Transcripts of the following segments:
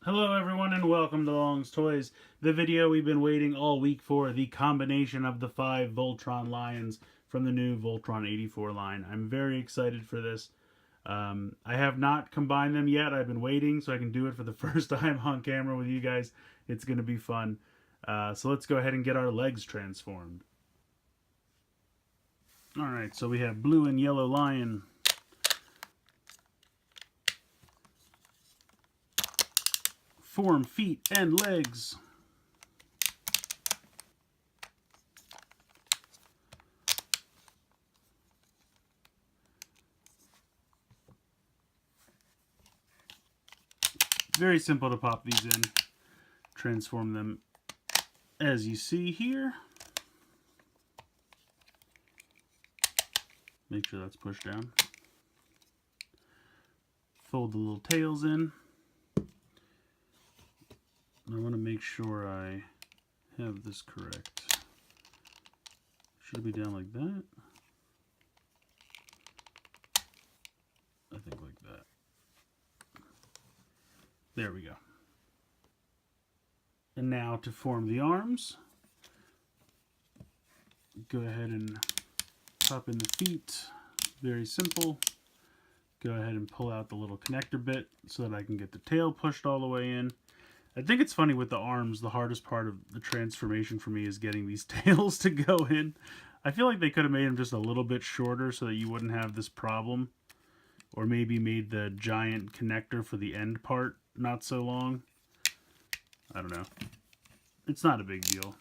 Hello everyone and welcome to Long's Toys, the video we've been waiting all week for, the combination of the 5 Voltron lions from the new Voltron 84 line. I'm very excited for this. I have not combined them yet. I've been waiting so I can do it for the first time on camera with you guys. It's going to be fun. So let's go ahead and get our legs transformed. Alright, so we have blue and yellow lion. Form feet and legs. Very simple to pop these in. Transform them as you see here. Make sure that's pushed down. Fold the little tails in. I want to make sure I have this correct. Should it be down like that? I think like that. There we go. And now to form the arms, go ahead and pop in the feet. Very simple. Go ahead and pull out the little connector bit so that I can get the tail pushed all the way in. I think it's funny with the arms, the hardest part of the transformation for me is getting these tails to go in. I feel like they could have made them just a little bit shorter so that you wouldn't have this problem. Or maybe made the giant connector for the end part not so long. I don't know. It's not a big deal.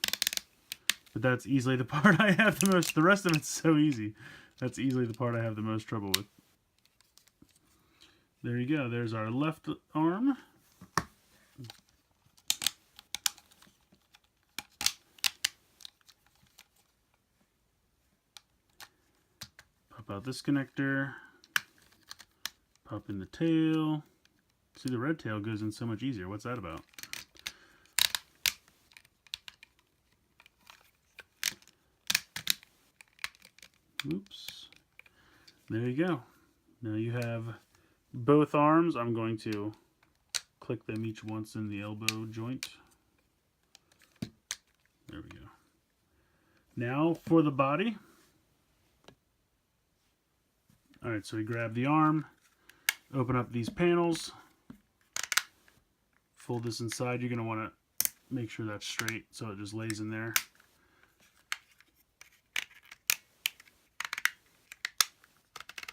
But that's easily the part I have the most. The rest of it's so easy. That's easily the part I have the most trouble with. There you go. There's our left arm. Pop out this connector. Pop in the tail. See, the red tail goes in so much easier. What's that about? Oops. There you go. Now you have both arms. I'm going to click them each once in the elbow joint. There we go. Now for the body. Alright, so we grab the arm, open up these panels, fold this inside. You're going to want to make sure that's straight so it just lays in there.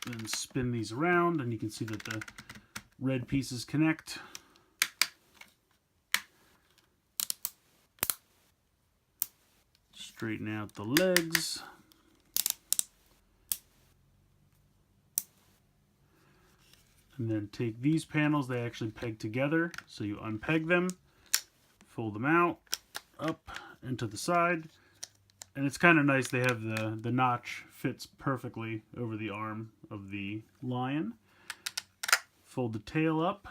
Then spin these around and you can see that the red pieces connect. Straighten out the legs. And then take these panels, they actually peg together, so you unpeg them, fold them out, up, and to the side. And it's kind of nice, they have the notch fits perfectly over the arm of the lion. Fold the tail up.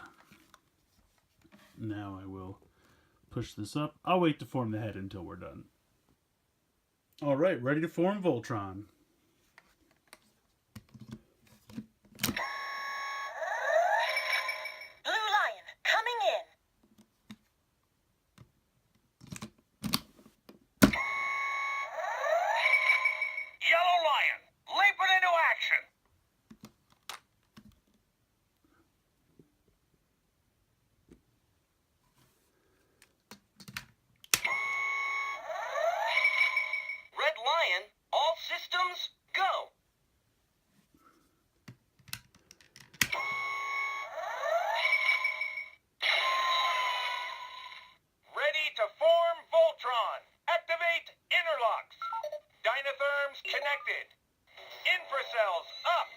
Now I will push this up. I'll wait to form the head until we're done. Alright, ready to form Voltron. All systems go! Ready to form Voltron. Activate interlocks. Dynatherms connected. Infracells up.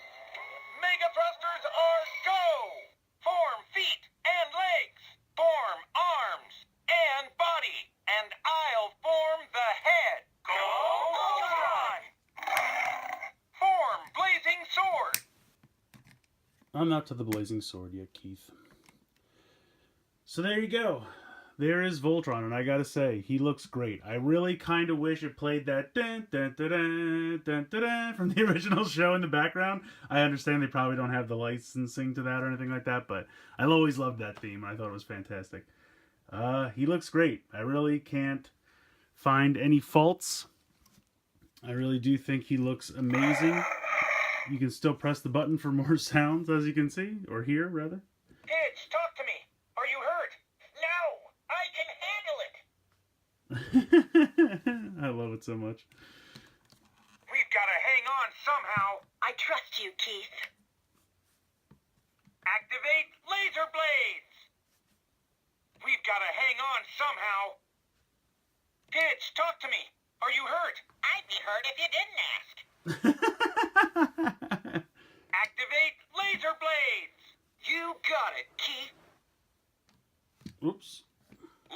Mega thrusters are go! Form feet and legs. Form arms and body. And I'll form the head. Go Voltron! Form blazing sword. I'm not to the blazing sword yet, Keith. So there you go. there is Voltron, and I gotta say, he looks great. I really kind of wish it played that dun, dun, dun, dun, dun, dun, dun, from the original show in the background. I understand they probably don't have the licensing to that or anything like that, but I always loved that theme, and I thought it was fantastic. He looks great. I really can't find any faults. I really do think he looks amazing. You can still press the button for more sounds, as you can see, or hear, rather. Kids, talk to me. Are you hurt? No, I can handle it. I love it so much. We've got to hang on somehow. I trust you, Keith. Activate laser blades. We've got to hang on somehow. Kids, talk to me. Are you hurt? I'd be hurt if you didn't ask. Activate laser blades. You got it, Keith. Oops.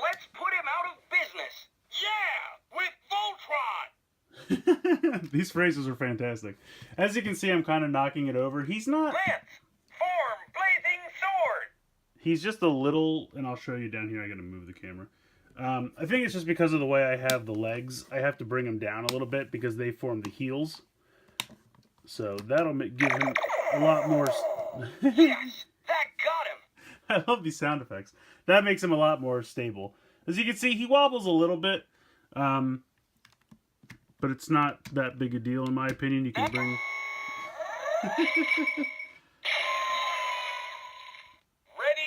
Let's put him out of business. Yeah, with Voltron. These phrases are fantastic. As you can see, I'm kind of knocking it over. He's not... Lance, form blazing sword. He's just a little... And I'll show you down here. I gotta move the camera. I think it's just because of the way I have the legs. I have to bring them down a little bit because they form the heels. So that'll give him a lot more... Yes, that got him. I love these sound effects. That makes him a lot more stable. As you can see, he wobbles a little bit. But it's not that big a deal, in my opinion. You can bring... Ready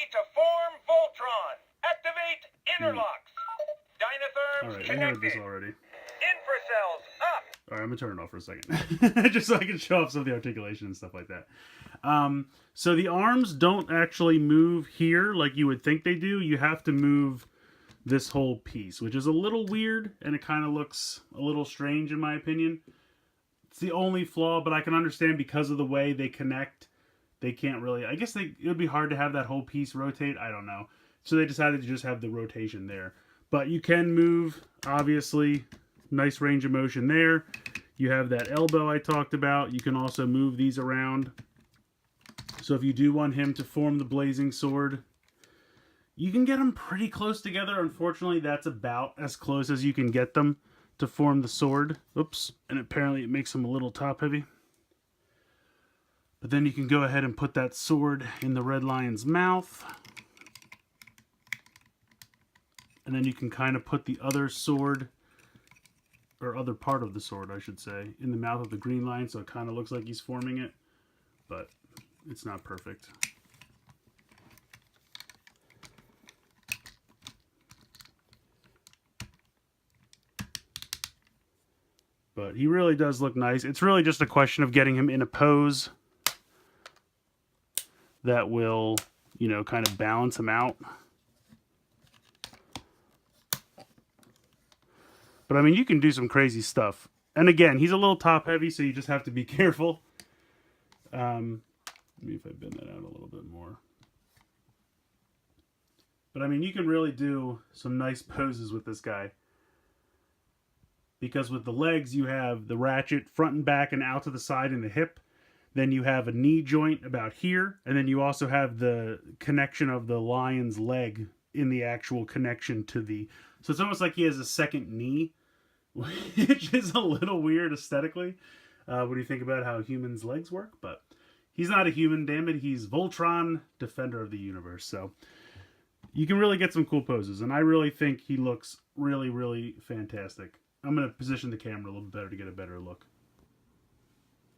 to form Voltron. Activate interlocks. Dynatherms Alright, I connected. heard this already. Infracells up. Alright, I'm going to turn it off for a second. Just so I can show off some of the articulation and stuff like that. So the arms don't actually move here like you would think they do. You have to move this whole piece, which is a little weird, and it kind of looks a little strange in my opinion. It's the only flaw, but I can understand because of the way they connect. They can't really... I guess it would be hard to have that whole piece rotate. I don't know. So they decided to just have the rotation there. But you can move, obviously. Nice range of motion there. You have that elbow I talked about. You can also move these around. So if you do want him to form the blazing sword, you can get them pretty close together. Unfortunately, that's about as close as you can get them to form the sword. Oops. And apparently it makes them a little top heavy. But then you can go ahead and put that sword in the Red Lion's mouth. And then you can kind of put the other sword, or other part of the sword, I should say, in the mouth of the Green Lion, so it kind of looks like he's forming it. But it's not perfect. But he really does look nice. It's really just a question of getting him in a pose that will, you know, kind of balance him out. But I mean, you can do some crazy stuff. And again, he's a little top heavy, so you just have to be careful. Let me if I bend that out a little bit more. But I mean, you can really do some nice poses with this guy. Because with the legs, you have the ratchet front and back and out to the side and the hip. Then you have a knee joint about here. And then you also have the connection of the lion's leg in the actual connection to the... So it's almost like he has a second knee, which is a little weird aesthetically when you think about how humans' legs work. But he's not a human, damn it. He's Voltron, Defender of the Universe. So you can really get some cool poses. And I really think he looks really, really fantastic. I'm going to position the camera a little bit better to get a better look.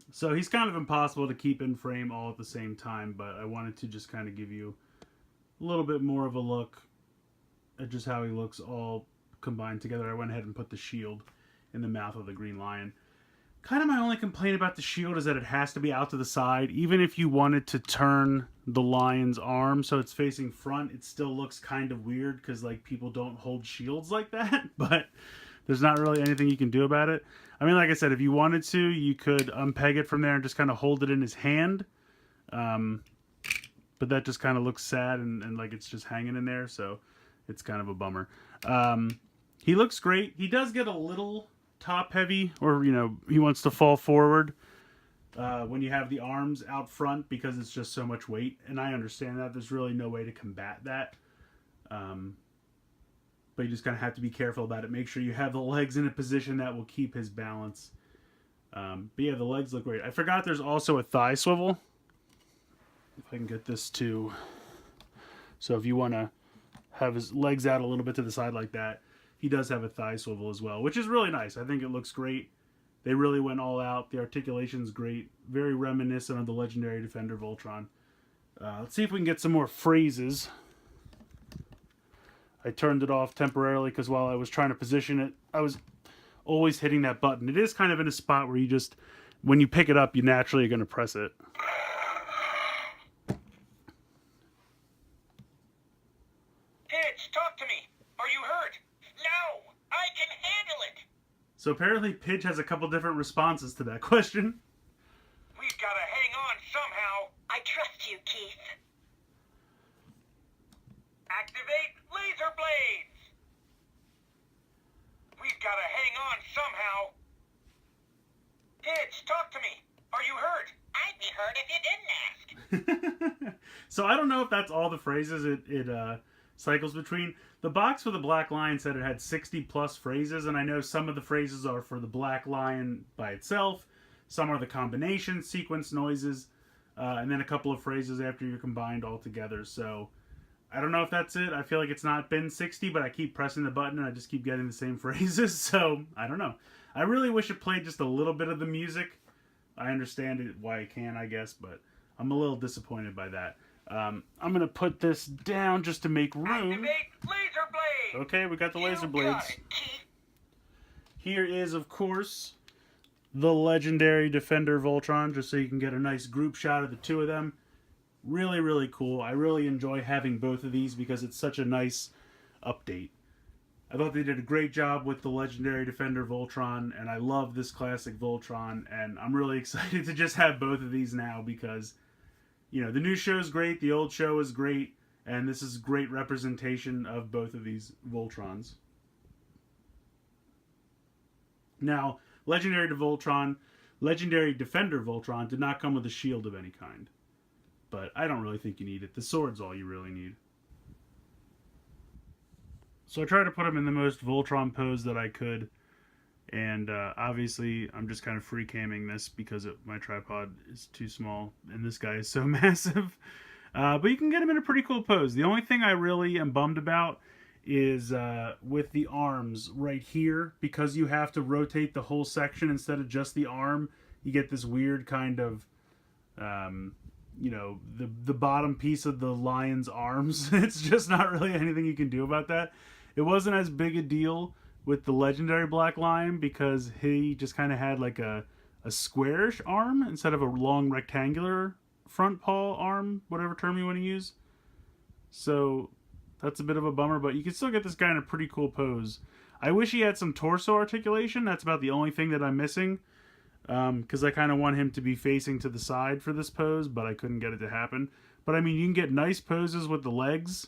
So he's kind of impossible to keep in frame all at the same time, but I wanted to just kind of give you a little bit more of a look at just how he looks all combined together. I went ahead and put the shield in the mouth of the Green Lion. Kind of my only complaint about the shield is that it has to be out to the side. Even if you wanted to turn the lion's arm so it's facing front, it still looks kind of weird because like people don't hold shields like that. But there's not really anything you can do about it. I mean, like I said, if you wanted to, you could unpeg it from there and just kind of hold it in his hand. But that just kind of looks sad and like it's just hanging in there. So it's kind of a bummer. He looks great. He does get a little top heavy, or, you know, he wants to fall forward when you have the arms out front because it's just so much weight. And I understand that. There's really no way to combat that. but you just kind of have to be careful about it. Make sure you have the legs in a position that will keep his balance. But yeah, the legs look great. I forgot there's also a thigh swivel. If I can get this to... So if you want to have his legs out a little bit to the side like that, he does have a thigh swivel as well, which is really nice. I think it looks great. They really went all out. The articulation's great. Very reminiscent of the legendary Defender Voltron. Let's see if we can get some more phrases. I turned it off temporarily because while I was trying to position it, I was always hitting that button. It is kind of in a spot where you just, when you pick it up, you naturally are going to press it. Kids, talk to me. Are you hurt? No, I can handle it. So apparently Pidge has a couple different responses to that question. We've got to hang on somehow. I trust you, Keith. Activate laser blades. We've got to hang on somehow. Kids, talk to me. Are you hurt? I'd be hurt if you didn't ask. So I don't know if that's all the phrases it cycles between. The box for the Black Lion said it had 60 plus phrases, and I know some of the phrases are for the Black Lion by itself, some are the combination sequence noises, and then a couple of phrases after you're combined all together. So I don't know if that's it. I feel like it's not been 60, but I keep pressing the button and I just keep getting the same phrases, so I don't know. I really wish it played just a little bit of the music. I understand it, why it can, I guess, but I'm a little disappointed by that. I'm going to put this down just to make room. Activate laser blades. Okay, we got the laser You blades. got it, Keith. Here is, of course, the legendary Defender Voltron, just so you can get a nice group shot of the two of them. Really, really cool. I really enjoy having both of these because it's such a nice update. I thought they did a great job with the legendary Defender Voltron, and I love this classic Voltron, and I'm really excited to just have both of these now because, you know, the new show is great, the old show is great, and this is great representation of both of these Voltrons. Now, Legendary Defender Voltron did not come with a shield of any kind, but I don't really think you need it. The sword's all you really need. So I tried to put him in the most Voltron pose that I could, and obviously I'm just kind of free camming this because my tripod is too small and this guy is so massive. But you can get him in a pretty cool pose. The only thing I really am bummed about is with the arms right here, because you have to rotate the whole section instead of just the arm, you get this weird kind of, you know, the bottom piece of the lion's arms. It's just not really anything you can do about that. It wasn't as big a deal with the legendary Black Lion because he just kind of had like a squarish arm instead of a long rectangular front paw arm, whatever term you want to use. So that's a bit of a bummer, but you can still get this guy in a pretty cool pose. I wish he had some torso articulation. That's about the only thing that I'm missing, because I kind of want him to be facing to the side for this pose, but I couldn't get it to happen. But I mean, you can get nice poses with the legs,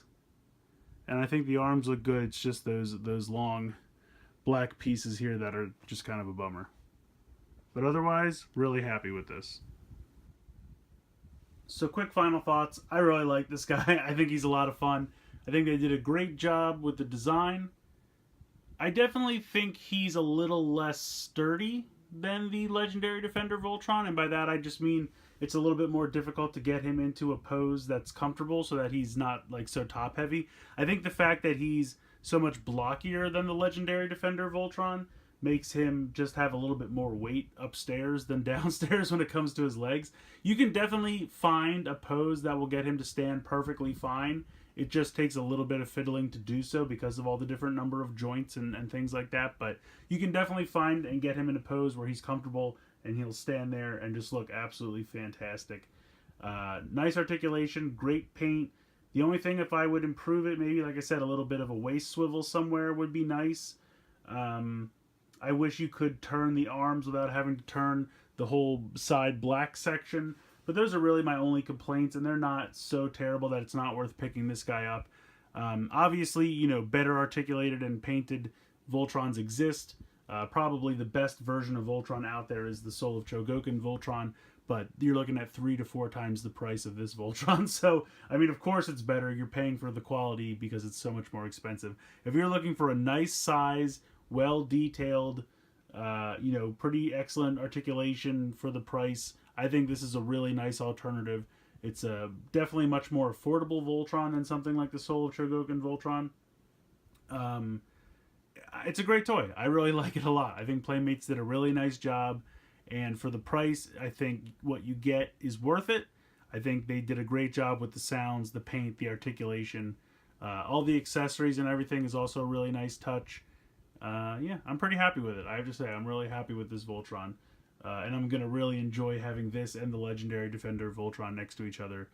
and I think the arms look good. It's just those long black pieces here that are just kind of a bummer. But otherwise, really happy with this. So quick final thoughts. I really like this guy. I think he's a lot of fun. I think they did a great job with the design. I definitely think he's a little less sturdy than the legendary Defender Voltron, and by that I just mean it's a little bit more difficult to get him into a pose that's comfortable so that he's not like so top heavy. I think the fact that he's so much blockier than the legendary Defender Voltron makes him just have a little bit more weight upstairs than downstairs when it comes to his legs. You can definitely find a pose that will get him to stand perfectly fine. It just takes a little bit of fiddling to do so because of all the different number of joints and things like that. But you can definitely find and get him in a pose where he's comfortable and he'll stand there and just look absolutely fantastic. Nice articulation, great paint. The only thing, if I would improve it, maybe, like I said, a little bit of a waist swivel somewhere would be nice. I wish you could turn the arms without having to turn the whole side black section. But those are really my only complaints, and they're not so terrible that it's not worth picking this guy up. Obviously, you know, better articulated and painted Voltrons exist. Probably the best version of Voltron out there is the Soul of Chogokin Voltron, but you're looking at 3 to 4 times the price of this Voltron. So, I mean, of course it's better. You're paying for the quality because it's so much more expensive. If you're looking for a nice size, well-detailed, pretty excellent articulation for the price, I think this is a really nice alternative. It's a definitely much more affordable Voltron than something like the Soul of Chogokin Voltron. It's a great toy. I really like it a lot. I think Playmates did a really nice job, and for the price, I think what you get is worth it. I think they did a great job with the sounds, the paint, the articulation. All the accessories and everything is also a really nice touch. Yeah, I'm pretty happy with it. I have to say, I'm really happy with this Voltron. And I'm going to really enjoy having this and the Legendary Defender Voltron next to each other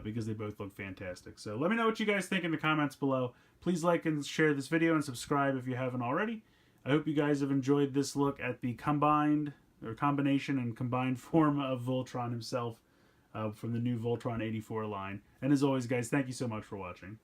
because they both look fantastic. So let me know what you guys think in the comments below. Please like and share this video and subscribe if you haven't already. I hope you guys have enjoyed this look at the combination and combined form of Voltron himself from the new Voltron 84 line. And as always, guys, thank you so much for watching.